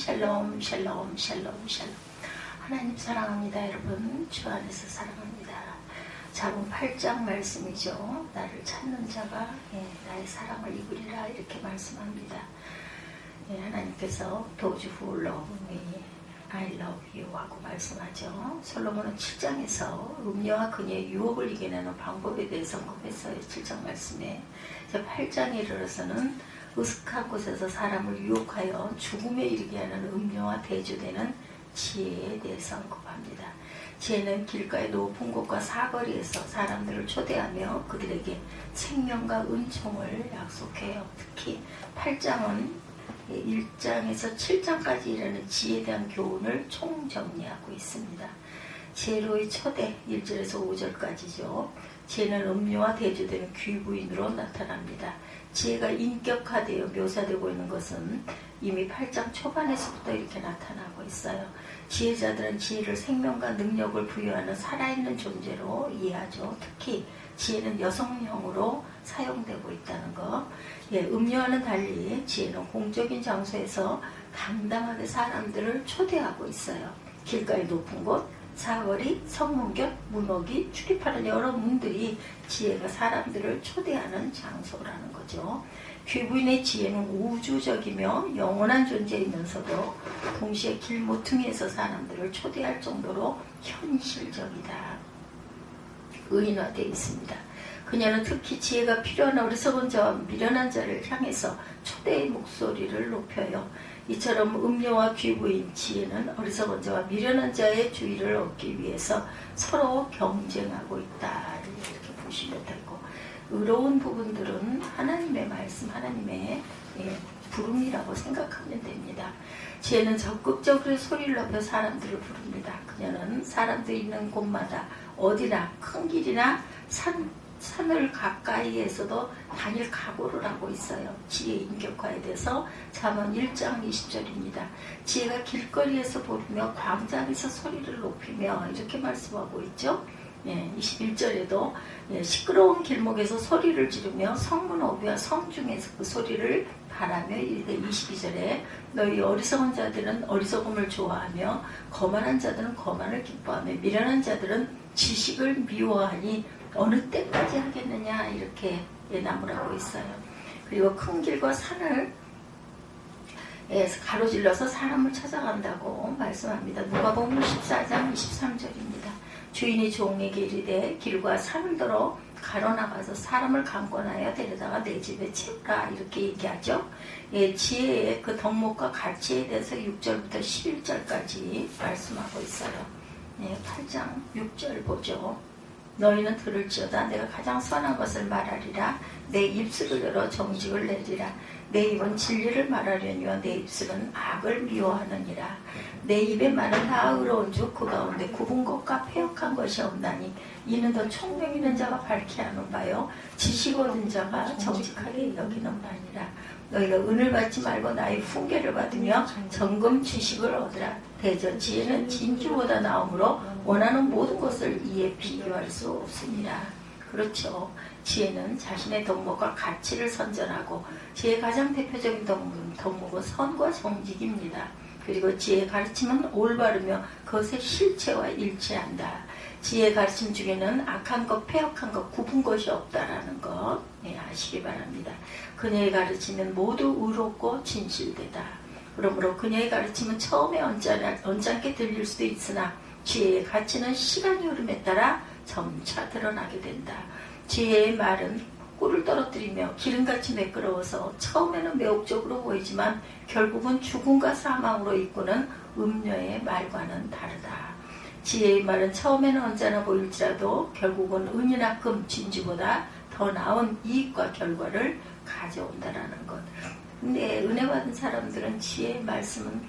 샬롬 샬롬 샬롬 샬롬. 하나님 사랑합니다. 여러분 주 안에서 사랑합니다. 잠언 8장 말씀이죠. 나를 찾는 자가 나의 사랑을 이루리라 이렇게 말씀합니다. 하나님께서 Those who love me, I love you 하고 말씀하죠. 솔로몬은 7장에서 음녀와 그녀의 유혹을 이겨내는 방법에 대해서 언급했어요. 7장 말씀에. 8장에 이르러서는 으슥한 곳에서 사람을 유혹하여 죽음에 이르게 하는 음녀와 대조되는 지혜에 대해서 언급합니다. 지혜는 길가의 높은 곳과 사거리에서 사람들을 초대하며 그들에게 생명과 은총을 약속해요. 특히 8장은 1장에서 7장까지 이르는 지혜에 대한 교훈을 총정리하고 있습니다. 지혜로의 초대 1절에서 5절까지죠. 지혜는 음료와 대조되는 귀부인으로 나타납니다. 지혜가 인격화되어 묘사되고 있는 것은 이미 8장 초반에서부터 이렇게 나타나고 있어요. 지혜자들은 지혜를 생명과 능력을 부여하는 살아있는 존재로 이해하죠. 특히 지혜는 여성형으로 사용되고 있다는 것. 음료와는 달리 지혜는 공적인 장소에서 당당하게 사람들을 초대하고 있어요. 길가의 높은 곳, 사거리, 성문곁, 문호기, 출입하는 여러 문들이 지혜가 사람들을 초대하는 장소라는 거죠. 귀부인의 지혜는 우주적이며 영원한 존재이면서도 동시에 길모퉁이에서 사람들을 초대할 정도로 현실적이다. 의인화되어 있습니다. 그녀는 특히 지혜가 필요한 어리석은 자와 미련한 자를 향해서 초대의 목소리를 높여요. 이처럼 음료와 귀부인 지혜는 어리석은 자와 미련한 자의 주의를 얻기 위해서 서로 경쟁하고 있다. 이렇게 보시면 되고, 의로운 부분들은 하나님의 말씀, 하나님의 부름이라고 생각하면 됩니다. 지혜는 적극적으로 소리를 높여 사람들을 부릅니다. 그녀는 사람들이 있는 곳마다 어디나 큰 길이나 산을 가까이에서도 다닐 각오를 하고 있어요. 지혜 인격화에 대해서 잠언 1장 20절입니다. 지혜가 길거리에서 부르며 광장에서 소리를 높이며 이렇게 말씀하고 있죠. 21절에도 시끄러운 길목에서 소리를 지르며 성문 어귀와 성중에서 그 소리를 바라며 이르되 22절에 너희 어리석은 자들은 어리석음을 좋아하며 거만한 자들은 거만을 기뻐하며 미련한 자들은 지식을 미워하니 어느 때까지 하겠느냐 이렇게 나무라고 있어요. 그리고 큰 길과 산을 가로질러서 사람을 찾아간다고 말씀합니다. 누가복음 14장 23절입니다. 주인이 종에게 이르되 길과 산을 들어 가로나가서 사람을 강권하여 데려다가 내 집에 채우라 이렇게 얘기하죠. 지혜의 그 덕목과 가치에 대해서 6절부터 11절까지 말씀하고 있어요. 8장 6절 보죠. 너희는 들을지어다 내가 가장 선한 것을 말하리라. 내 입술을 열어 정직을 내리라. 내 입은 진리를 말하려니와 내 입술은 악을 미워하느니라. 내 입의 말은 다 의로운 주 그 가운데 굽은 것과 패역한 것이 없나니 이는 더 총명 있는 자가 밝게 하는 바요 지식 얻은 자가 정직하게 여기는 바니라. 너희가 은을 받지 말고 나의 훈계를 받으며 정금 지식을 얻으라. 대저 지혜는 진주보다 나음으로 원하는 모든 것을 이에 비교할 수 없습니다. 그렇죠. 지혜는 자신의 덕목과 가치를 선전하고 지혜의 가장 대표적인 덕목은 선과 정직입니다. 그리고 지혜의 가르침은 올바르며 그것의 실체와 일치한다. 지혜의 가르침 중에는 악한 것, 패역한 것, 굽은 것이 없다라는 것 아시기 바랍니다. 그녀의 가르침은 모두 의롭고 진실되다. 그러므로 그녀의 가르침은 처음에 언짢게 들릴 수도 있으나 지혜의 가치는 시간의 흐름에 따라 점차 드러나게 된다. 지혜의 말은 꿀을 떨어뜨리며 기름같이 매끄러워서 처음에는 매혹적으로 보이지만 결국은 죽음과 사망으로 이끄는 음녀의 말과는 다르다. 지혜의 말은 처음에는 언짢아 보일지라도 결국은 은이나 금, 진주보다 더 나은 이익과 결과를 가져온다라는 것. 근데 은혜 받은 사람들은 지혜의 말씀은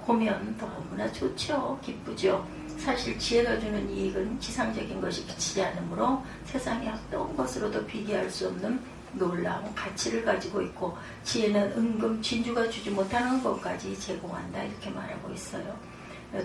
보면 너무나 좋죠. 기쁘죠. 사실 지혜가 주는 이익은 지상적인 것이 그치지 않으므로 세상의 어떤 것으로도 비교할 수 없는 놀라운 가치를 가지고 있고 지혜는 은금, 진주가 주지 못하는 것까지 제공한다 이렇게 말하고 있어요.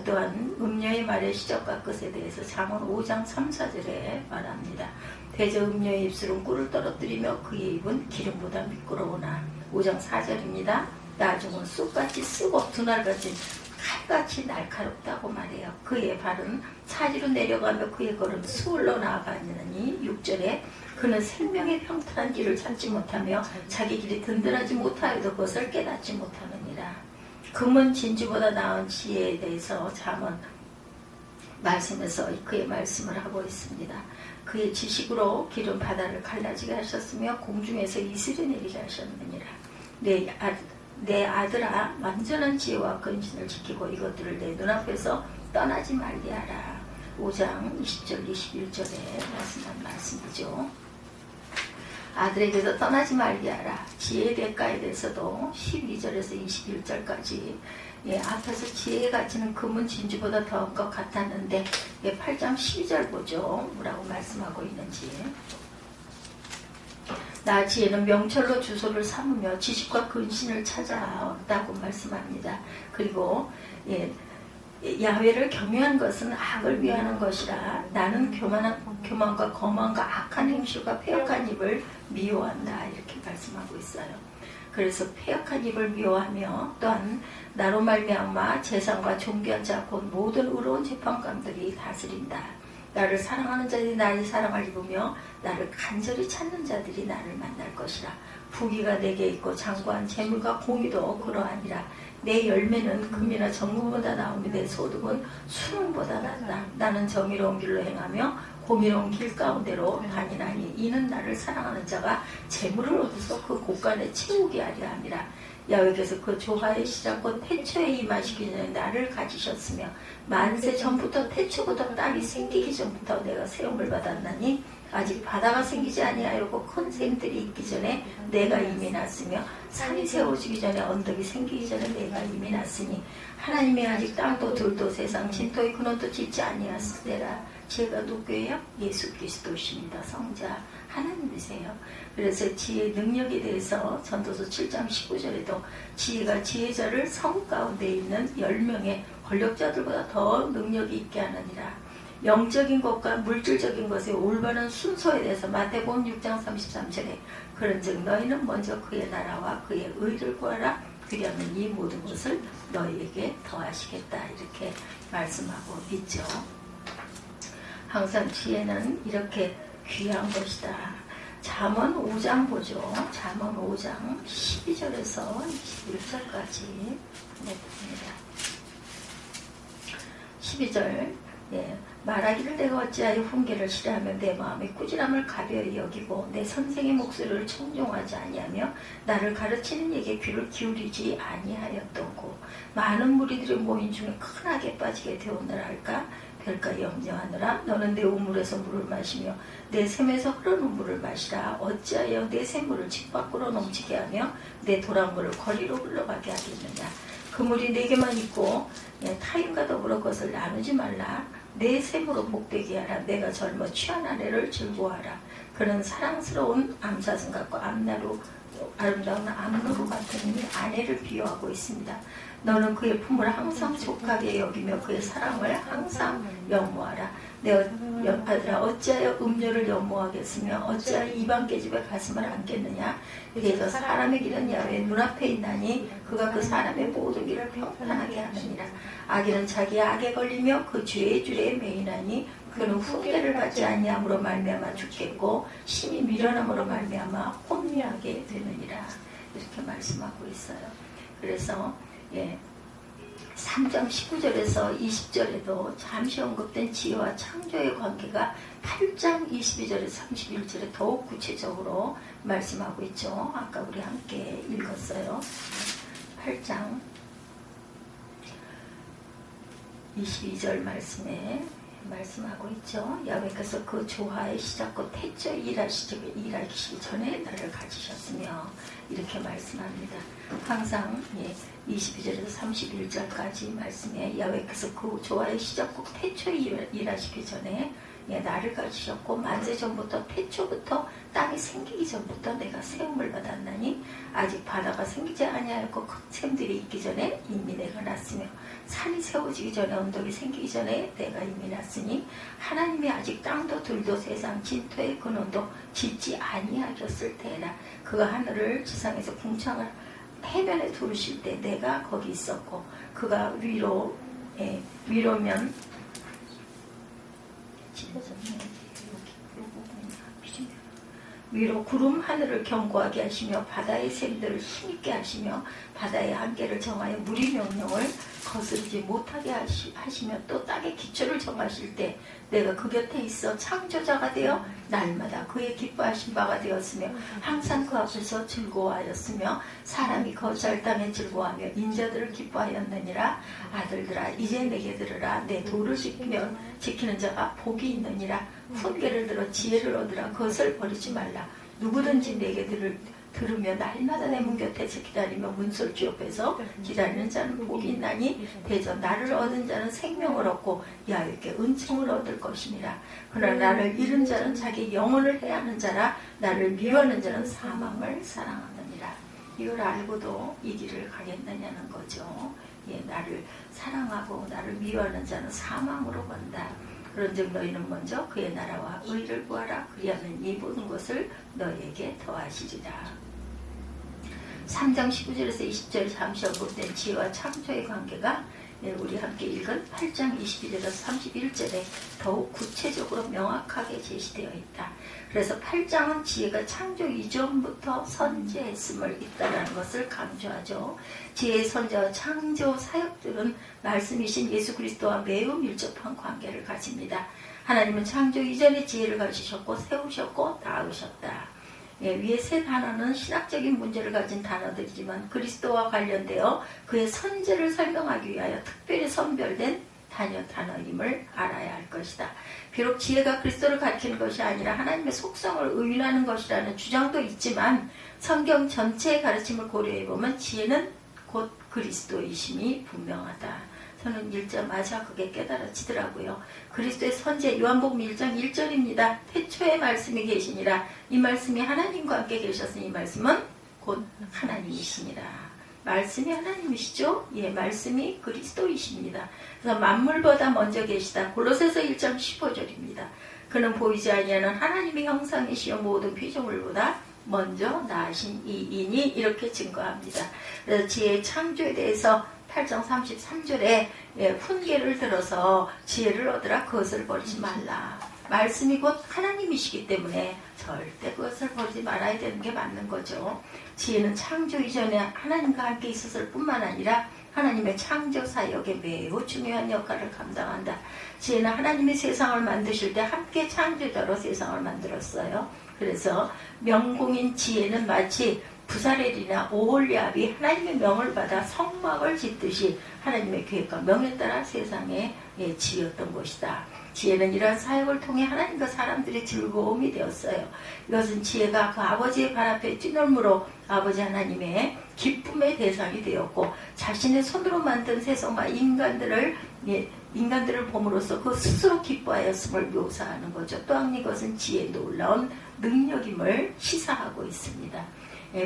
또한 음녀의 말의 시작과 끝에 대해서 잠언 5장 3, 4절에 말합니다. 대저 음녀의 입술은 꿀을 떨어뜨리며 그의 입은 기름보다 미끄러우나 5장 4절입니다. 나중은 쑥같이 쓰고 두날같이 칼같이 날카롭다고 말해요. 그의 발은 사지로 내려가며 그의 걸음 수월로 나아가느니 6절에 그는 생명의 평탄한 길을 찾지 못하며 자기 길이 든든하지 못하여도 그것을 깨닫지 못하느니라. 금은 진주보다 나은 지혜에 대해서 잠언 말씀에서 그의 말씀을 하고 있습니다. 그의 지식으로 길은 바다를 갈라지게 하셨으며 공중에서 이슬이 내리게 하셨느니라. 내 아들아 완전한 지혜와 근신을 지키고 이것들을 내 눈앞에서 떠나지 말게 하라. 5장 20절 21절에 말씀한 말씀이죠. 아들에게서 떠나지 말게 하라. 지혜의 대가에 대해서도 12절에서 21절까지 앞에서 지혜의 가치는 금은 진주보다 더한 것 같았는데 8장 12절 보죠. 뭐라고 말씀하고 있는지. 나 지혜는 명철로 주소를 삼으며 지식과 근신을 찾아왔다고 말씀합니다. 그리고 야훼를 경외한 것은 악을 위하는 것이라. 나는 교만과 거만과 악한 행실과 패역한 입을 미워한다. 이렇게 말씀하고 있어요. 그래서 패역한 입을 미워하며 또한 나로 말미암아 재상과 존귀한 자 곧 모든 의로운 재판관들이 다스린다. 나를 사랑하는 자들이 나의 사랑을 입으며 나를 간절히 찾는 자들이 나를 만날 것이라. 부귀가 내게 있고 장구한 재물과 공의도 그러하니라. 내 열매는 금이나 정금보다 나오며 내 소득은 수능보다 낫다. 나는 정의로운 길로 행하며 공의로운 길 가운데로 다니나니 이는 나를 사랑하는 자가 재물을 얻어서 그 곳간에 채우게 하려 함이라. 야훼께서 그 조화의 시작 곧 태초에 임하시기 전에 나를 가지셨으며 만세 전부터 태초부터 땅이 생기기 전부터 내가 세움을 받았나니 아직 바다가 생기지 아니하였고 큰 샘들이 있기 전에 내가 이미 났으며 산이 세워지기 전에 언덕이 생기기 전에 내가 이미 났으니 하나님이 아직 땅도 들도 세상 진토의 근원도 짓지 아니하시더라. 지혜가 누구예요? 예수 그리스도십니다. 성자 하나님이세요. 그래서 지혜의 능력에 대해서 전도서 7장 19절에도 지혜가 지혜자를 성 가운데 있는 10명의 권력자들보다 더 능력이 있게 하느니라. 영적인 것과 물질적인 것의 올바른 순서에 대해서 마태복음 6장 33절에 그런즉 너희는 먼저 그의 나라와 그의 의를 구하라. 그리하면 이 모든 것을 너희에게 더하시겠다. 이렇게 말씀하고 있죠. 항상 지혜는 이렇게 귀한 것이다. 잠언 5장 보죠. 잠언 5장 12절에서 21절까지 봅니다. 12절 말하기를 내가 어찌하여 훈계를 싫어하며 내 마음의 꾸지람을 가벼이 여기고 내 선생의 목소리를 청종하지 아니하며 나를 가르치는 이에게 귀를 기울이지 아니하였던고 많은 무리들이 모인 중에 큰 악에 빠지게 되었느라 할까 별까 염려하느라 너는 내 우물에서 물을 마시며 내 샘에서 흐르는 물을 마시라. 어찌하여 내 샘물을 집 밖으로 넘치게 하며 내 도랑물을 거리로 흘러가게 하겠느냐. 그 물이 내게만 있고 타인과 더불어 그것을 나누지 말라. 내 샘으로 복되게 하라. 내가 젊어 취한 아내를 즐거워하라. 그는 사랑스러운 암사슴 같고 아름다운 암노루 같은 아내를 비유하고 있습니다. 너는 그의 품을 항상 족하게 여기며 그의 사랑을 항상 연모하라. 내 아들아 어찌하여 음료를 연모하겠으며 어찌하여 이방 계집에 가슴을 안겠느냐. 그래서 사람의 길은 야훼 눈앞에 있나니 그가 그 사람의 모든 길을 평탄하게 하느니라. 악인은 자기 악에 걸리며 그 죄의 줄에 매이나니 그는 훈계를 받지 아니함으로 말미암아 죽겠고 심히 미련함으로 말미암아 혼미하게 되느니라. 이렇게 말씀하고 있어요. 그래서 3장 19절에서 20절에도 잠시 언급된 지혜와 창조의 관계가 8장 22절에서 31절에 더욱 구체적으로 말씀하고 있죠. 아까 우리 함께 읽었어요. 8장 22절 말씀에 말씀하고 있죠. 야훼께서 그 조화의 시작과 태초에 일하시기 전에 나를 가지셨으며 이렇게 말씀합니다. 항상 22절에서 31절까지 말씀에 야훼께서 그 조화의 시작과 태초에 일하시기 전에 나를 가지셨고 만세 전부터 태초부터 땅이 생기기 전부터 내가 세움을 받았나니 아직 바다가 생기지 아니하였고 큰 샘들이 있기 전에 이미 내가 났으며 산이 세워지기 전에 언덕이 생기기 전에 내가 이미 났으니 하나님이 아직 땅도 들도 세상 진토의 근원도 짓지 아니하셨을 때에나 그가 하늘을 지상에서 궁창을 해변에 두르실 때 내가 거기 있었고 그가 위로면 위로 구름 하늘을 견고하게 하시며 바다의 샘들을 힘있게 하시며 바다의 한계를 정하여 물의 명령을 거스르지 못하게 하시며 또 땅의 기초를 정하실 때 내가 그 곁에 있어 창조자가 되어 날마다 그의 기뻐하신 바가 되었으며 항상 그 앞에서 즐거워하였으며 사람이 거절 땅에 즐거워하며 인자들을 기뻐하였느니라. 아들들아 이제 내게 들으라. 내 도를 지키는 자가 복이 있느니라. 훈계를 들어 지혜를 얻으라. 그것을 버리지 말라. 누구든지 내게 들으며 날마다 내 문 곁에서 기다리며 문설주 옆에서 기다리는 자는 복이 있나니 대저 나를 얻은 자는 생명을 얻고 야훼께 은총을 얻을 것이니라. 그러나 나를 잃은 자는 자기 영혼을 해하는 자라. 나를 미워하는 자는 사망을 사랑하느니라. 이걸 알고도 이 길을 가겠느냐는 거죠. 예, 나를 사랑하고 나를 미워하는 자는 사망으로 간다. 그런즉 너희는 먼저 그의 나라와 의를 구하라. 그리하면 이 모든 것을 너희에게 더하시리라. 3장 19절에서 20절 잠시 언급된 지혜와 창조의 관계가 우리 함께 읽은 8장 22절에서 31절에 더욱 구체적으로 명확하게 제시되어 있다. 그래서 8장은 지혜가 창조 이전부터 선지했음을 있다는 것을 강조하죠. 지혜의 선지와 창조 사역들은 말씀이신 예수 그리스도와 매우 밀접한 관계를 가집니다. 하나님은 창조 이전에 지혜를 가지셨고 세우셨고 낳으셨다. 위의 세 단어는 신학적인 문제를 가진 단어들이지만 그리스도와 관련되어 그의 선제를 설명하기 위하여 특별히 선별된 단어임을 알아야 할 것이다. 비록 지혜가 그리스도를 가리키는 것이 아니라 하나님의 속성을 의인하는 것이라는 주장도 있지만 성경 전체의 가르침을 고려해보면 지혜는 곧 그리스도이심이 분명하다. 저는 읽자마자 그게 깨달아지더라고요. 그리스도의 선제 요한복음 1장 1절입니다. 태초에 말씀이 계시니라. 이 말씀이 하나님과 함께 계셨으니 이 말씀은 곧 하나님이시니라. 말씀이 하나님이시죠? 예, 말씀이 그리스도이십니다. 그래서 만물보다 먼저 계시다. 골로새서 1장 15절입니다. 그는 보이지 아니하는 하나님의 형상이시여 모든 피조물보다 먼저 나으신 이인이 이렇게 증거합니다. 그래서 지혜의 창조에 대해서 8장 33절에 훈계를 들어서 지혜를 얻으라. 그것을 버리지 말라. 말씀이 곧 하나님이시기 때문에 절대 그것을 버리지 말아야 되는 게 맞는 거죠. 지혜는 창조 이전에 하나님과 함께 있었을 뿐만 아니라 하나님의 창조 사역에 매우 중요한 역할을 감당한다. 지혜는 하나님이 세상을 만드실 때 함께 창조자로 세상을 만들었어요. 그래서 명공인 지혜는 마치 부사렐이나 오홀리압이 하나님의 명을 받아 성막을 짓듯이 하나님의 계획과 명에 따라 세상에 지었던 것이다. 지혜는 이러한 사역을 통해 하나님과 사람들의 즐거움이 되었어요. 이것은 지혜가 그 아버지의 발 앞에 뛰놀므로 아버지 하나님의 기쁨의 대상이 되었고 자신의 손으로 만든 세상과 인간들을 봄으로써 그 스스로 기뻐하였음을 묘사하는 거죠. 또한 이것은 지혜의 놀라운 능력임을 시사하고 있습니다.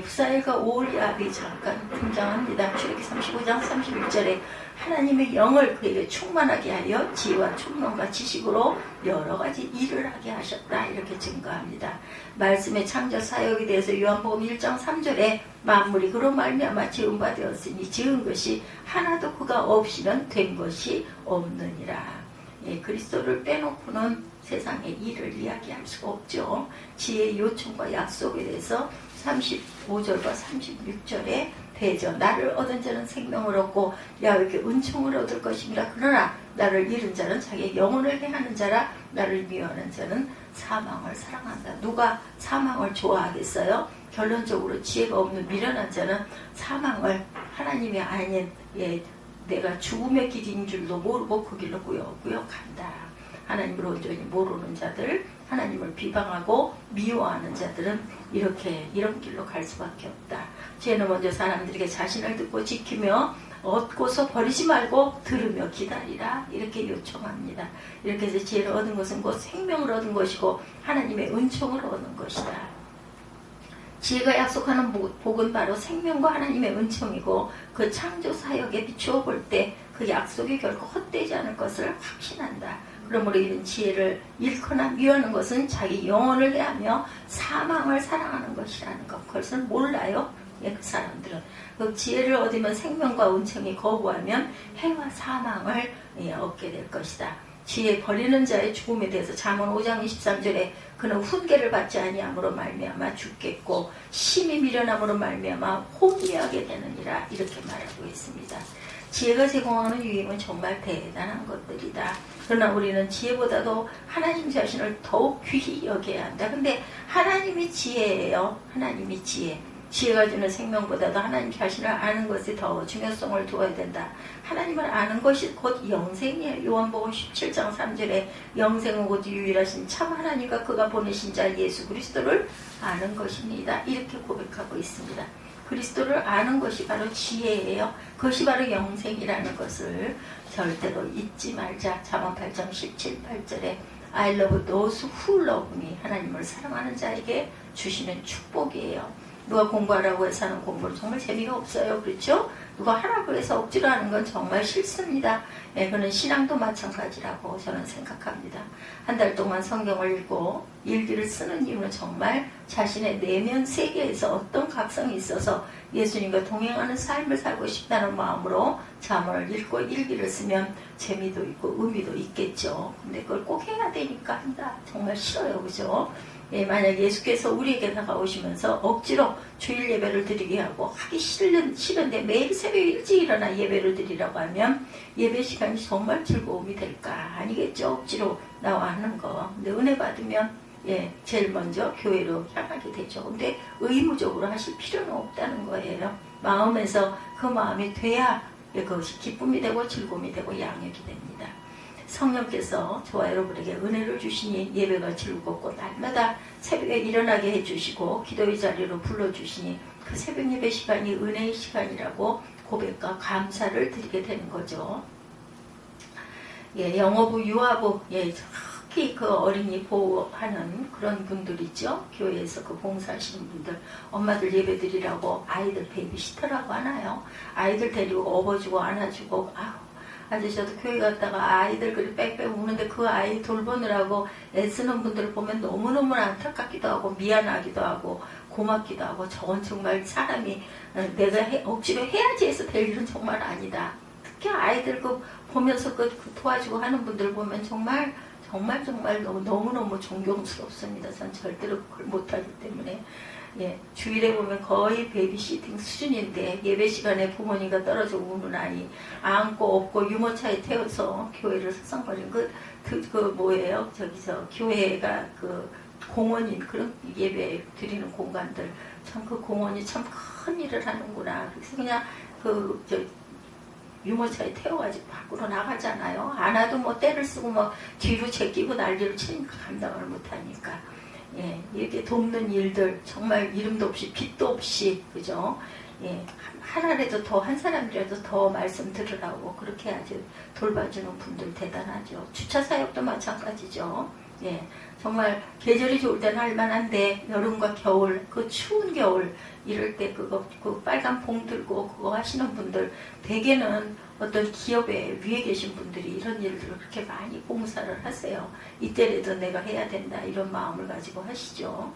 부사엘과 오홀리압이 잠깐 등장합니다. 출애굽기 35장 31절에 하나님의 영을 그에게 충만하게 하여 지혜와 총명과 지식으로 여러 가지 일을 하게 하셨다. 이렇게 증거합니다. 말씀의 창조 사역에 대해서 요한복음 1장 3절에 만물이 그로 말미암아 지은 바 되었으니 지은 것이 하나도 그가 없이는 된 것이 없느니라. 그리스도를 빼놓고는 세상의 일을 이야기할 수가 없죠. 지혜의 요청과 약속에 대해서 35절과 36절에 대저 나를 얻은 자는 생명을 얻고 야훼께 은총을 얻을 것입니다. 그러나 나를 잃은 자는 자기의 영혼을 해하는 자라. 나를 미워하는 자는 사망을 사랑한다. 누가 사망을 좋아하겠어요? 결론적으로 지혜가 없는 미련한 자는 사망을 하나님이 아닌 내가 죽음의 길인 줄도 모르고 그 길로 구역구역한다. 하나님을 온전히 모르는 자들, 하나님을 비방하고 미워하는 자들은 이런 길로 갈 수밖에 없다. 지혜는 먼저 사람들에게 자신을 듣고 지키며 얻고서 버리지 말고 들으며 기다리라. 이렇게 요청합니다. 이렇게 해서 지혜를 얻은 것은 곧 생명을 얻은 것이고 하나님의 은총을 얻는 것이다. 지혜가 약속하는 복은 바로 생명과 하나님의 은총이고 그 창조 사역에 비추어 볼 때 그 약속이 결코 헛되지 않을 것을 확신한다. 그러므로 이런 지혜를 잃거나 미워하는 것은 자기 영혼을 해하며 사망을 사랑하는 것이라는 것. 그것을 몰라요. 예, 그 사람들은 그 지혜를 얻으면 생명과 은총이, 거부하면 해와 사망을 예, 얻게 될 것이다. 지혜 버리는 자의 죽음에 대해서 잠언 5장 23절에 그는 훈계를 받지 아니함으로 말미암아 죽겠고 심히 미련함으로 말미암아 혼미하게 되느니라, 이렇게 말하고 있습니다. 지혜가 제공하는 유익은 정말 대단한 것들이다. 그러나 우리는 지혜보다도 하나님 자신을 더욱 귀히 여겨야 한다. 근데 하나님이 지혜예요. 하나님이 지혜. 지혜가 주는 생명보다도 하나님 자신을 아는 것이 더 중요성을 두어야 된다. 하나님을 아는 것이 곧 영생이에요. 요한복음 17장 3절에 영생은 곧 유일하신 참 하나님과 그가 보내신 자 예수 그리스도를 아는 것입니다. 이렇게 고백하고 있습니다. 그리스도를 아는 것이 바로 지혜예요. 그것이 바로 영생이라는 것을 절대로 잊지 말자. 잠언 8장 17, 8절에 I love those who love me. 하나님을 사랑하는 자에게 주시는 축복이에요. 누가 공부하라고 해서 하는 공부는 정말 재미가 없어요. 그렇죠? 누가 하라고 해서 억지로 하는 건 정말 싫습니다. 예, 그는 신앙도 마찬가지라고 저는 생각합니다. 한 달 동안 성경을 읽고 일기를 쓰는 이유는 정말 자신의 내면 세계에서 어떤 각성이 있어서 예수님과 동행하는 삶을 살고 싶다는 마음으로 잠언을 읽고 일기를 쓰면 재미도 있고 의미도 있겠죠. 근데 그걸 꼭 해야 되니까 한다. 정말 싫어요. 그죠? 예, 만약 예수께서 우리에게 다가오시면서 억지로 주일 예배를 드리게 하고 하기 싫은데 매일 새벽에 일찍 일어나 예배를 드리라고 하면 예배 시간이 정말 즐거움이 될까? 아니겠죠. 억지로 나와 하는 거. 근데 은혜 받으면 예, 제일 먼저 교회로 향하게 되죠. 근데 의무적으로 하실 필요는 없다는 거예요. 마음에서 그 마음이 돼야 그것이 기쁨이 되고 즐거움이 되고 양육이 됩니다. 성령께서 저와 여러분에게 은혜를 주시니 예배가 즐겁고 날마다 새벽에 일어나게 해주시고 기도의 자리로 불러주시니 그 새벽 예배 시간이 은혜의 시간이라고 고백과 감사를 드리게 되는 거죠. 예, 영어부, 유아부, 예, 특히 그 어린이 보호하는 그런 분들이죠. 교회에서 그 봉사하시는 분들, 엄마들 예배 드리라고 아이들 베이비시터라고 하나요? 아이들 데리고 업어주고 안아주고, 아저씨도 교회 갔다가 아이들 그리 빽빽 우는데 그 아이 돌보느라고 애쓰는 분들을 보면 너무너무 안타깝기도 하고 미안하기도 하고 고맙기도 하고, 저건 정말 사람이 내가 억지로 해야지 해서 될 일은 정말 아니다. 특히 아이들 그 보면서 그 도와주고 하는 분들 보면 정말 너무너무 존경스럽습니다. 전 절대로 그걸 못하기 때문에. 예, 주일에 보면 거의 베이비시팅 수준인데 예배 시간에 부모님과 떨어져 우는 아이 안고 업고 유모차에 태워서 교회를 서성거린 그 뭐예요? 저기서 교회가 그 공원인 그런 예배 드리는 공간들, 참 그 공원이 참 큰 일을 하는구나. 그래서 그냥 유모차에 태워가지고 밖으로 나가잖아요. 안 와도 뭐 때를 쓰고 뭐 뒤로 제끼고 난리를 치니까 감당을 못하니까. 예, 이렇게 돕는 일들 정말 이름도 없이 빛도 없이, 그죠? 예, 하나라도 더 한 사람이라도 더 말씀 들으라고 그렇게 아주 돌봐주는 분들 대단하죠. 주차 사역도 마찬가지죠. 예, 정말 계절이 좋을 때는 할만한데 여름과 겨울, 그 추운 겨울 이럴 때 그 빨간 봉 들고 그거 하시는 분들, 대개는 어떤 기업에 위에 계신 분들이 이런 일들을 그렇게 많이 봉사를 하세요. 이때라도 내가 해야 된다 이런 마음을 가지고 하시죠.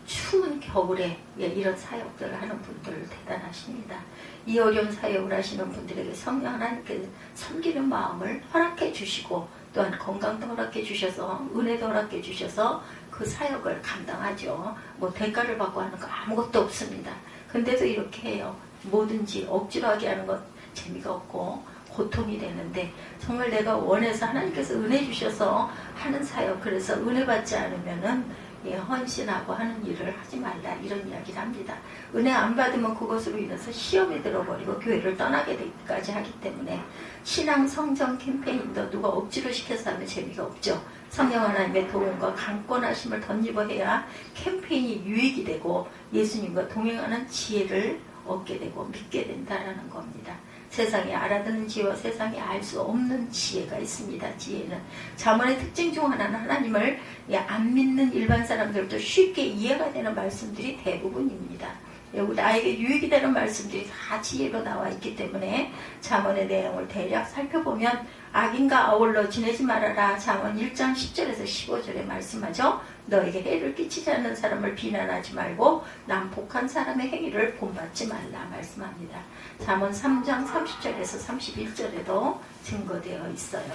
추운 겨울에 예, 이런 사역들을 하는 분들 대단하십니다. 이 어려운 사역을 하시는 분들에게 성령 하나님께 섬기는 마음을 허락해 주시고 또한 건강도 허락해 주셔서 은혜도 허락해 주셔서 그 사역을 감당하죠. 뭐 대가를 받고 하는 거 아무것도 없습니다. 근데도 이렇게 해요. 뭐든지 억지로 하게 하는 것 재미가 없고 고통이 되는데, 정말 내가 원해서 하나님께서 은혜 주셔서 하는 사역, 그래서 은혜 받지 않으면은 예, 헌신하고 하는 일을 하지 말라 이런 이야기를 합니다. 은혜 안 받으면 그것으로 인해서 시험에 들어버리고 교회를 떠나게 되기까지 하기 때문에 신앙 성정 캠페인도 누가 억지로 시켜서 하면 재미가 없죠. 성령 하나님의 도움과 강권하심을 던지고 해야 캠페인이 유익이 되고 예수님과 동행하는 지혜를 얻게 되고 믿게 된다라는 겁니다. 세상에 알아듣는 지혜와 세상에 알 수 없는 지혜가 있습니다. 지혜는 잠언의 특징 중 하나는 하나님을 안 믿는 일반 사람들도 쉽게 이해가 되는 말씀들이 대부분입니다. 나에게 유익이 되는 말씀들이 다 지혜로 나와 있기 때문에 잠언의 내용을 대략 살펴보면 악인과 아울러 지내지 말아라. 잠언 1장 10절에서 15절에 말씀하죠. 너에게 해를 끼치지 않는 사람을 비난하지 말고 난폭한 사람의 행위를 본받지 말라 말씀합니다. 잠언 3장 30절에서 31절에도 증거되어 있어요.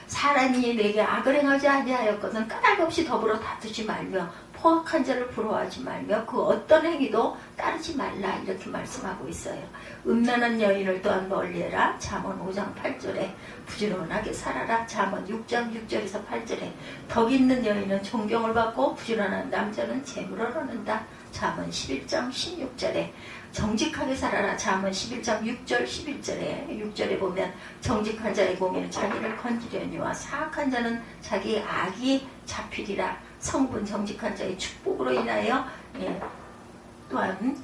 사람이 내게 악을 행하지 아니하였거든 까닭 없이 더불어 다투지 말며 포악한 자를 부러워하지 말며 그 어떤 행위도 따르지 말라 이렇게 말씀하고 있어요. 음란한 여인을 또한 멀리해라. 잠언 5장 8절에 부지런하게 살아라. 잠언 6장 6절에서 8절에 덕 있는 여인은 존경을 받고 부지런한 남자는 재물을 얻는다. 잠언 11장 16절에 정직하게 살아라. 잠언 11장 6절 11절에 6절에 보면 정직한 자의 공의는 자기를 건지려니와 사악한 자는 자기의 악이 잡히리라. 성분 정직한 자의 축복으로 인하여 또한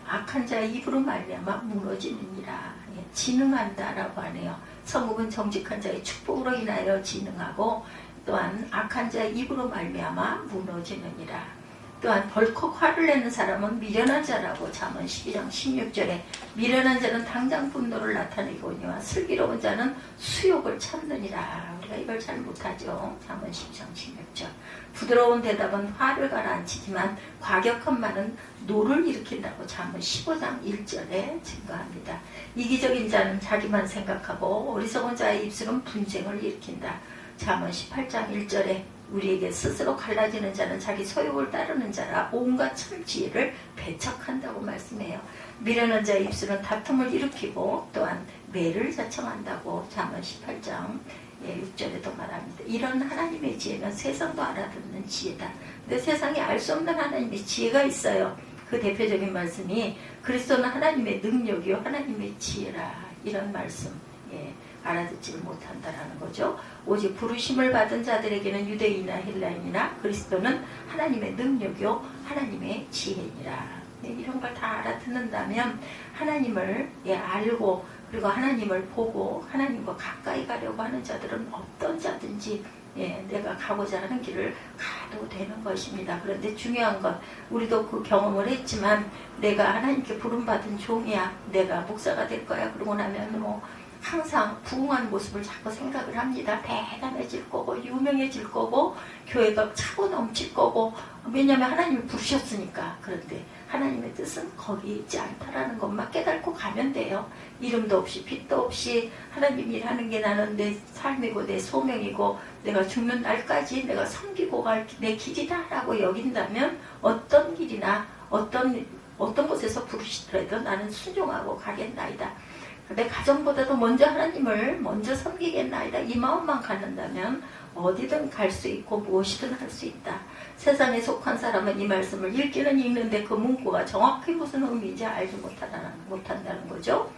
악한 자의 입으로 말미암아 무너지느니라. 진흥한다라고 하네요. 성읍은 정직한 자의 축복으로 인하여 진흥하고 또한 악한 자의 입으로 말미암아 무너지느니라. 또한 벌컥 화를 내는 사람은 미련한 자라고 잠언 12장 16절에 미련한 자는 당장 분노를 나타내거니와 슬기로운 자는 수욕을 참느니라. 우리가 이걸 잘 못하죠. 잠언 10장 16절. 부드러운 대답은 화를 가라앉히지만 과격한 말은 노를 일으킨다고 잠언 15장 1절에 증거합니다. 이기적인 자는 자기만 생각하고 어리석은 자의 입술은 분쟁을 일으킨다. 잠언 18장 1절에 우리에게 스스로 갈라지는 자는 자기 소욕을 따르는 자라 온갖 참 지혜를 배척한다고 말씀해요. 미련한 자의 입술은 다툼을 일으키고 또한 매를 자청한다고 잠언 18장 6절에도 말합니다. 이런 하나님의 지혜는 세상도 알아듣는 지혜다. 근데 세상에 알 수 없는 하나님의 지혜가 있어요. 그 대표적인 말씀이 그리스도는 하나님의 능력이요 하나님의 지혜라. 이런 말씀. 알아듣지를 못한다라는 거죠. 오직 부르심을 받은 자들에게는 유대인이나 헬라인이나 그리스도는 하나님의 능력이요 하나님의 지혜니라. 이런 걸 다 알아듣는다면 하나님을 알고 그리고 하나님을 보고 하나님과 가까이 가려고 하는 자들은 어떤 자든지 내가 가고자 하는 길을 가도 되는 것입니다. 그런데 중요한 건 우리도 그 경험을 했지만 내가 하나님께 부름받은 종이야. 내가 목사가 될 거야. 그러고 나면 항상 부흥한 모습을 자꾸 생각을 합니다. 대단해질 거고 유명해질 거고 교회가 차고 넘칠 거고 왜냐하면 하나님이 부르셨으니까. 그런데 하나님의 뜻은 거기 있지 않다라는 것만 깨닫고 가면 돼요. 이름도 없이 빛도 없이 하나님 일하는 게 나는 내 삶이고 내 소명이고 내가 죽는 날까지 내가 섬기고 갈 내 길이다라고 여긴다면 어떤 길이나 어떤 곳에서 부르시더라도 나는 순종하고 가겠나이다. 내 가정보다도 먼저 하나님을 먼저 섬기겠나이다. 이 마음만 갖는다면 어디든 갈 수 있고 무엇이든 할 수 있다. 세상에 속한 사람은 이 말씀을 읽기는 읽는데 그 문구가 정확히 무슨 의미인지 알지 못한다는 거죠.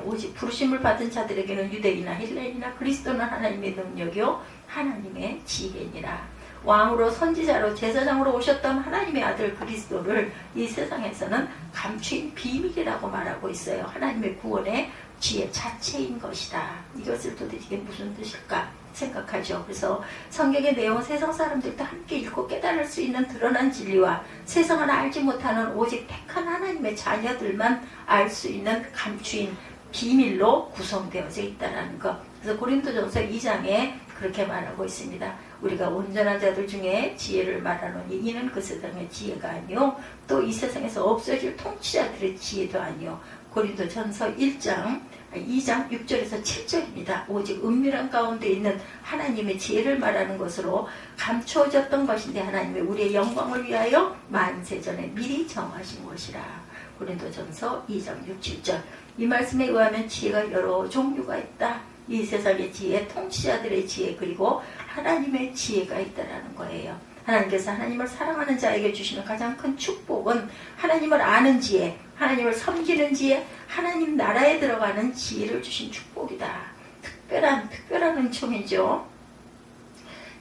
오직 부르심을 받은 자들에게는 유대인이나 헬라인이나 그리스도는 하나님의 능력이요 하나님의 지혜니라. 왕으로 선지자로 제사장으로 오셨던 하나님의 아들 그리스도를 이 세상에서는 감추인 비밀이라고 말하고 있어요. 하나님의 구원의 지혜 자체인 것이다. 이것을 도대체 이게 무슨 뜻일까 생각하죠. 그래서 성경의 내용은 세상 사람들도 함께 읽고 깨달을 수 있는 드러난 진리와 세상을 알지 못하는 오직 택한 하나님의 자녀들만 알 수 있는 감추인 비밀로 구성되어져 있다는 것. 그래서 고린도전서 2장에 그렇게 말하고 있습니다. 우리가 온전한 자들 중에 지혜를 말하노니 이는 그 세상의 지혜가 아니요 또 이 세상에서 없어질 통치자들의 지혜도 아니요. 고린도전서 2장 6절에서 7절입니다. 오직 은밀한 가운데 있는 하나님의 지혜를 말하는 것으로 감추어졌던 것인데 하나님의 우리의 영광을 위하여 만세전에 미리 정하신 것이라. 고린도전서 2장 6, 7절. 이 말씀에 의하면 지혜가 여러 종류가 있다. 이 세상의 지혜, 통치자들의 지혜, 그리고 하나님의 지혜가 있다라는 거예요. 하나님께서 하나님을 사랑하는 자에게 주시는 가장 큰 축복은 하나님을 아는 지혜, 하나님을 섬기는 지혜, 하나님 나라에 들어가는 지혜를 주신 축복이다. 특별한 은총이죠.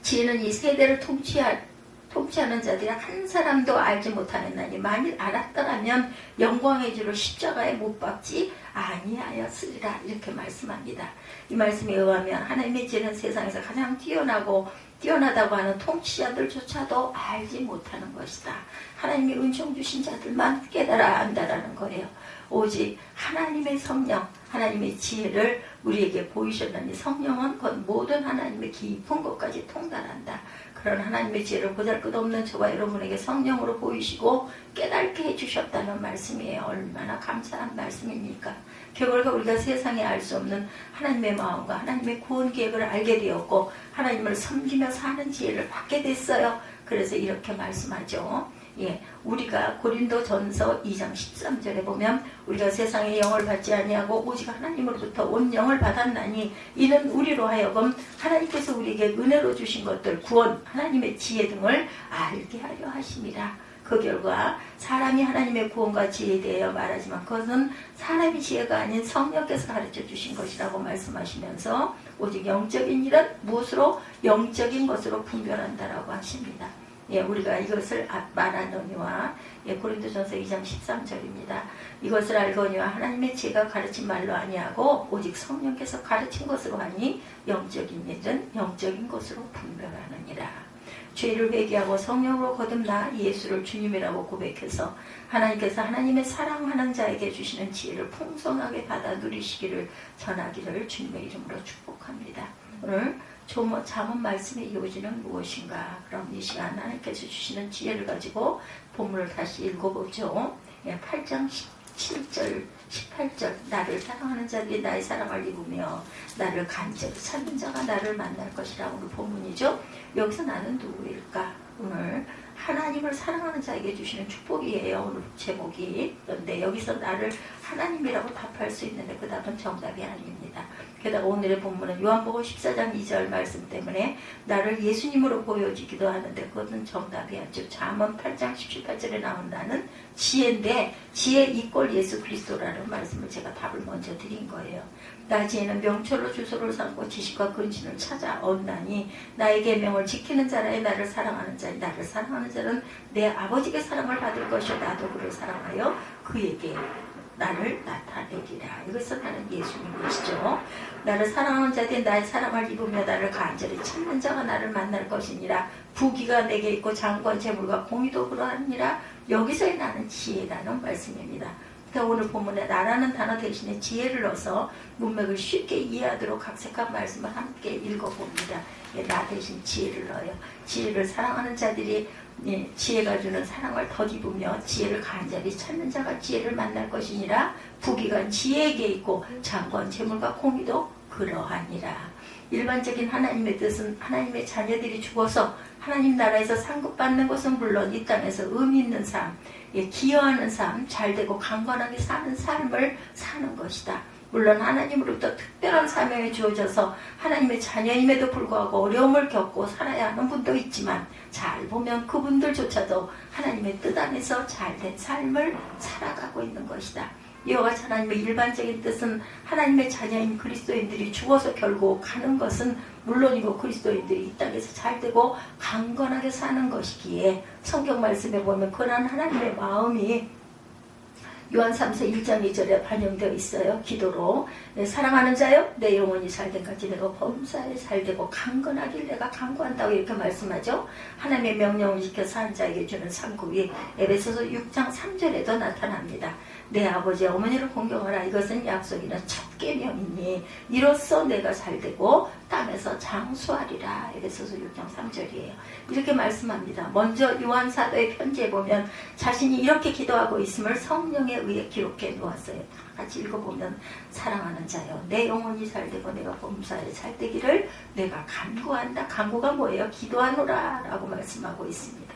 지혜는 이 세대를 통치하는 자들이 한 사람도 알지 못하였나니 만일 알았더라면 영광의 주를 십자가에 못 박지 아니하였으리라 이렇게 말씀합니다. 이 말씀에 의하면 하나님의 지혜는 세상에서 가장 뛰어나다고 하는 통치자들조차도 알지 못하는 것이다. 하나님의 은총 주신 자들만 깨달아 안다라는 거예요. 오직 하나님의 성령, 하나님의 지혜를 우리에게 보이셨나니 성령은 곧 모든 하나님의 깊은 것까지 통달한다. 그런 하나님의 지혜를 보잘것없는 저와 여러분에게 성령으로 보이시고 깨닫게 해주셨다는 말씀이에요. 얼마나 감사한 말씀입니까? 결과 우리가 세상에 알 수 없는 하나님의 마음과 하나님의 구원 계획을 알게 되었고 하나님을 섬기며 사는 지혜를 받게 됐어요. 그래서 이렇게 말씀하죠. 우리가 고린도전서 2장 13절에 보면 우리가 세상의 영을 받지 아니하고 오직 하나님으로부터 온 영을 받았나니 이는 우리로 하여금 하나님께서 우리에게 은혜로 주신 것들 구원 하나님의 지혜 등을 알게 하려 하심이라. 그 결과 사람이 하나님의 구원과 지혜에 대하여 말하지만 그것은 사람의 지혜가 아닌 성령께서 가르쳐 주신 것이라고 말씀하시면서 오직 영적인 일은 무엇으로? 영적인 것으로 분별한다라고 하십니다. 우리가 이것을 말하노니와 고린도전서 2장 13절입니다. 이것을 알거니와 하나님의 지혜가 가르친 말로 아니하고 오직 성령께서 가르친 것으로 하니 영적인 일은 영적인 것으로 분별하느니라. 죄를 회개하고 성령으로 거듭나 예수를 주님이라고 고백해서 하나님께서 하나님의 사랑하는 자에게 주시는 지혜를 풍성하게 받아 누리시기를 전하기를 주님의 이름으로 축복합니다. 오늘 잠언 말씀의 요지는 무엇인가? 그럼 이 시간 하나님께서 주시는 지혜를 가지고 본문을 다시 읽어보죠. 8장 17절 18절 나를 사랑하는 자들이 나의 사랑을 입으며 나를 간절히 찾는 자가 나를 만날 것이라. 오늘 본문이죠. 여기서 나는 누구일까? 오늘 하나님을 사랑하는 자에게 주시는 축복이에요. 오늘 제목이. 그런데 여기서 나를 하나님이라고 답할 수 있는데 그 답은 정답이 아닙니다. 게다가 오늘의 본문은 요한복음 14장 2절 말씀 때문에 나를 예수님으로 보여주기도 하는데 그것은 정답이 아니죠. 잠언 8장 18절에 나온다는 지혜인데 지혜 이꼴 예수 그리스도라는 말씀을 제가 답을 먼저 드린 거예요. 나 지혜는 명철로 주소를 삼고 지식과 근신을 찾아 얻나니 나의 계명을 지키는 자라에 나를 사랑하는 자니 나를 사랑하는 자는 내 아버지께 사랑을 받을 것이요 나도 그를 사랑하여 그에게 나를 나타내리라. 이것은 나는 예수님 것이죠. 나를 사랑하는 자들이 나의 사랑을 입으며 나를 간절히 찾는 자가 나를 만날 것이니라. 부귀가 내게 있고 장관 재물과 공의도 그러하니라. 여기서의 나는 지혜라는 말씀입니다. 오늘 본문에 나라는 단어 대신에 지혜를 넣어서 문맥을 쉽게 이해하도록 각색한 말씀을 함께 읽어봅니다. 나 대신 지혜를 넣어요. 지혜를 사랑하는 자들이 지혜가 주는 사랑을 덧입으며 지혜를 간절히 찾는 자가 지혜를 만날 것이니라. 부귀가 지혜에게 있고 장관 재물과 공의도 그러하니라. 일반적인 하나님의 뜻은 하나님의 자녀들이 죽어서 하나님 나라에서 상급받는 것은 물론 이 땅에서 의미 있는 삶, 기여하는 삶, 잘되고 강건하게 사는 삶을 사는 것이다. 물론 하나님으로부터 특별한 사명이 주어져서 하나님의 자녀임에도 불구하고 어려움을 겪고 살아야 하는 분도 있지만 잘 보면 그분들조차도 하나님의 뜻 안에서 잘된 삶을 살아가고 있는 것이다. 이와 같이 하나님의 일반적인 뜻은 하나님의 자녀인 그리스도인들이 죽어서 결국 가는 것은 물론이고 그리스도인들이 이 땅에서 잘되고 강건하게 사는 것이기에 성경 말씀에 보면 그러한 하나님의 마음이 요한 3서 1장 2절에 반영되어 있어요. 기도로 사랑하는 자여 내 영혼이 살된 같이 내가 범사에 살되고 강건하길 내가 강구한다고 이렇게 말씀하죠. 하나님의 명령을 지켜 사는 자에게 주는 상급이 에베소서 6장 3절에도 나타납니다. 내 아버지 어머니를 공경하라. 이것은 약속이나 첫 계명이니 이로써 내가 살되고 땅에서 장수하리라. 에베소서 6장 3절이에요. 이렇게 말씀합니다. 먼저 요한 사도의 편지에 보면 자신이 이렇게 기도하고 있음을 성령에 의해 기록해 놓았어요. 다 같이 읽어보면 사랑하는 자여 내 영혼이 살되고 내가 범사에 살되기를 내가 간구한다. 간구가 뭐예요? 기도하노라 라고 말씀하고 있습니다.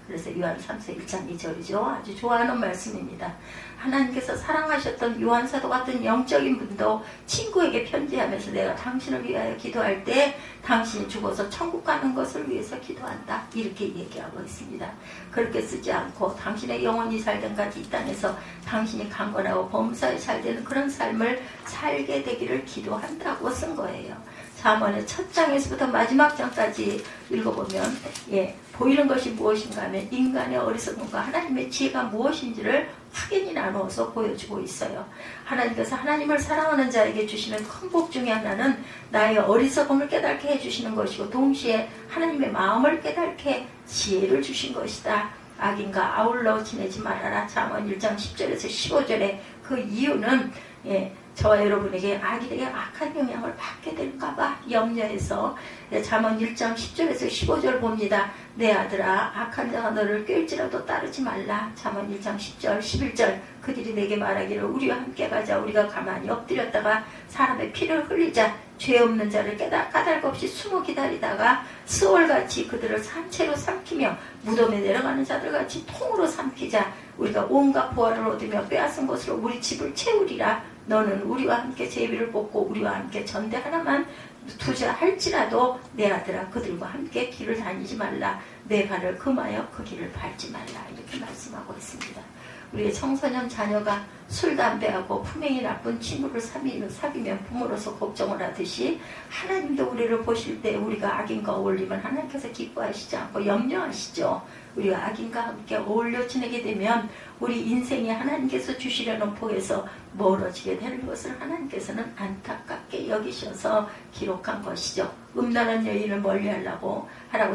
그래서 요한 3서 1장 2절이죠. 아주 좋아하는 말씀입니다. 하나님께서 사랑하셨던 요한 사도 같은 영적인 분도 친구에게 편지하면서 내가 당신을 위하여 기도할 때 당신이 죽어서 천국 가는 것을 위해서 기도한다. 이렇게 얘기하고 있습니다. 그렇게 쓰지 않고 당신의 영혼이 살던 같이 이 땅에서 당신이 강건하고 범사에 살되는 그런 삶을 살게 되기를 기도한다고 쓴 거예요. 잠언의 첫 장에서부터 마지막 장까지 읽어보면 보이는 것이 무엇인가 하면 인간의 어리석음과 하나님의 지혜가 무엇인지를 확연히 나누어서 보여주고 있어요. 하나님께서 하나님을 사랑하는 자에게 주시는 큰 복 중에 하나는 나의 어리석음을 깨닫게 해주시는 것이고 동시에 하나님의 마음을 깨닫게 지혜를 주신 것이다. 악인과 아울러 지내지 말아라. 잠언 1장 10절에서 15절에 그 이유는 저와 여러분에게 악인에게 악한 영향을 받게 될까봐 염려해서 잠언 1장 10절에서 15절 봅니다. 내 아들아 악한 자가 너를 꾀일지라도 따르지 말라. 잠언 1장 10절 11절 그들이 내게 말하기를 우리와 함께 가자. 우리가 가만히 엎드렸다가 사람의 피를 흘리자. 죄 없는 자를 까닭 없이 숨어 기다리다가 스월같이 그들을 산채로 삼키며 무덤에 내려가는 자들같이 통으로 삼키자. 우리가 온갖 보화를 얻으며 빼앗은 것으로 우리 집을 채우리라. 너는 우리와 함께 제비를 뽑고 우리와 함께 전대 하나만 투자할지라도 내 아들아 그들과 함께 길을 다니지 말라. 내 발을 금하여 그 길을 밟지 말라. 이렇게 말씀하고 있습니다. 우리의 청소년 자녀가 술, 담배하고 품행이 나쁜 친구를 사귀면 부모로서 걱정을 하듯이 하나님도 우리를 보실 때 우리가 악인과 어울리면 하나님께서 기뻐하시지 않고 염려하시죠. 우리가 악인과 함께 어울려 지내게 되면 우리 인생이 하나님께서 주시려는 복에서 멀어지게 되는 것을 하나님께서는 안타깝게 여기셔서 기록한 것이죠. 음란한 여인을 멀리하라고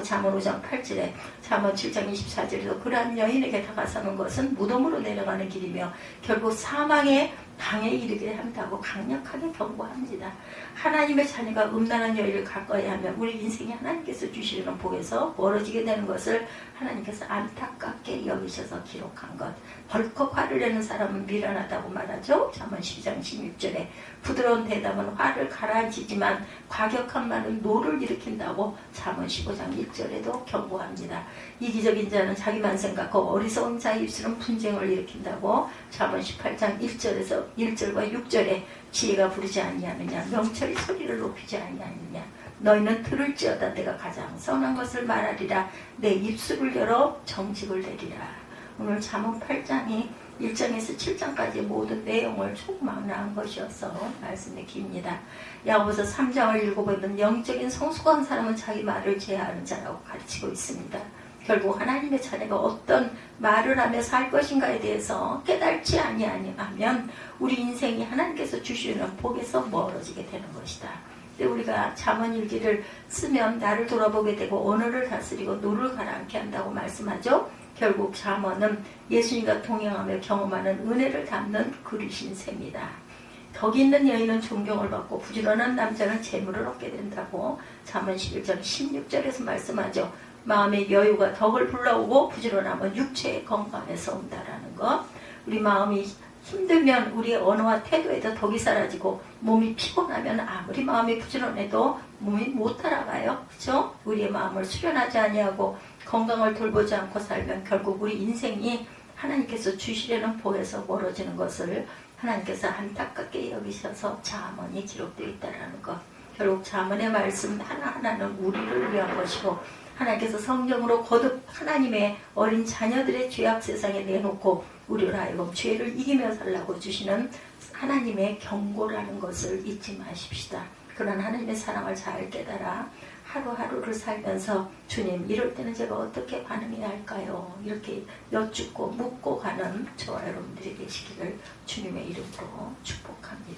잠언 5장 8절에 잠언 7장 24절에도 그러한 여인에게 다가서는 것은 무덤으로 내려가는 길이며 결국 사망의 강에 이르게 한다고 강력하게 경고합니다. 하나님의 자녀가 음란한 여인을 가까이 하면 우리 인생이 하나님께서 주시려는 복에서 멀어지게 되는 것을 하나님께서 안타깝게 여기셔서 기록한 것. 벌컥 화를 내는 사람은 미련하다고 말하죠. 잠언 12장 16절에 부드러운 대답은 화를 가라앉히지만 과격한 말은 노를 일으킨다고 잠언 15장 1절에도 경고합니다. 이기적인 자는 자기만 생각하고 어리석은 자의 입술은 분쟁을 일으킨다고 잠언 18장 1절과 6절에 지혜가 부르지 아니하느냐 명철이 소리를 높이지 아니하느냐 너희는 들을지어다 내가 가장 선한 것을 말하리라 내 입술을 열어 정직을 내리라. 오늘 잠언 8장이 1장에서 7장까지 모든 내용을 총망라한 것이어서 말씀이 깁니다. 야고보서 3장을 읽어보면 영적인 성숙한 사람은 자기 말을 제어하는 자라고 가르치고 있습니다. 결국 하나님의 자녀가 어떤 말을 하며 살 것인가에 대해서 깨달지 아니하면 우리 인생이 하나님께서 주시는 복에서 멀어지게 되는 것이다. 우리가 잠언 일기를 쓰면 나를 돌아보게 되고 언어를 다스리고 노를 가라앉게 한다고 말씀하죠. 결국 잠언은 예수님과 동행하며 경험하는 은혜를 담는 그릇인 셈이다. 덕이 있는 여인은 존경을 받고 부지런한 남자는 재물을 얻게 된다고 잠언 11장 16절에서 말씀하죠. 마음의 여유가 덕을 불러오고 부지런함은 육체의 건강에서 온다라는 것. 우리 마음이 힘들면 우리의 언어와 태도에도 덕이 사라지고 몸이 피곤하면 아무리 마음이 부지런해도 몸이 못 따라가요. 그렇죠? 우리의 마음을 수련하지 아니하고 건강을 돌보지 않고 살면 결국 우리 인생이 하나님께서 주시려는 복에서 멀어지는 것을 하나님께서 안타깝게 여기셔서 잠언이 기록되어 있다는 것. 결국 잠언의 말씀 하나하나는 우리를 위한 것이고 하나님께서 성경으로 거듭 하나님의 어린 자녀들의 죄악 세상에 내놓고 우리를 하여금 죄를 이기며 살라고 주시는 하나님의 경고라는 것을 잊지 마십시다. 그런 하나님의 사랑을 잘 깨달아 하루하루를 살면서 주님 이럴 때는 제가 어떻게 반응해야 할까요? 이렇게 여쭙고 묻고 가는 저와 여러분들이 되시기를 주님의 이름으로 축복합니다.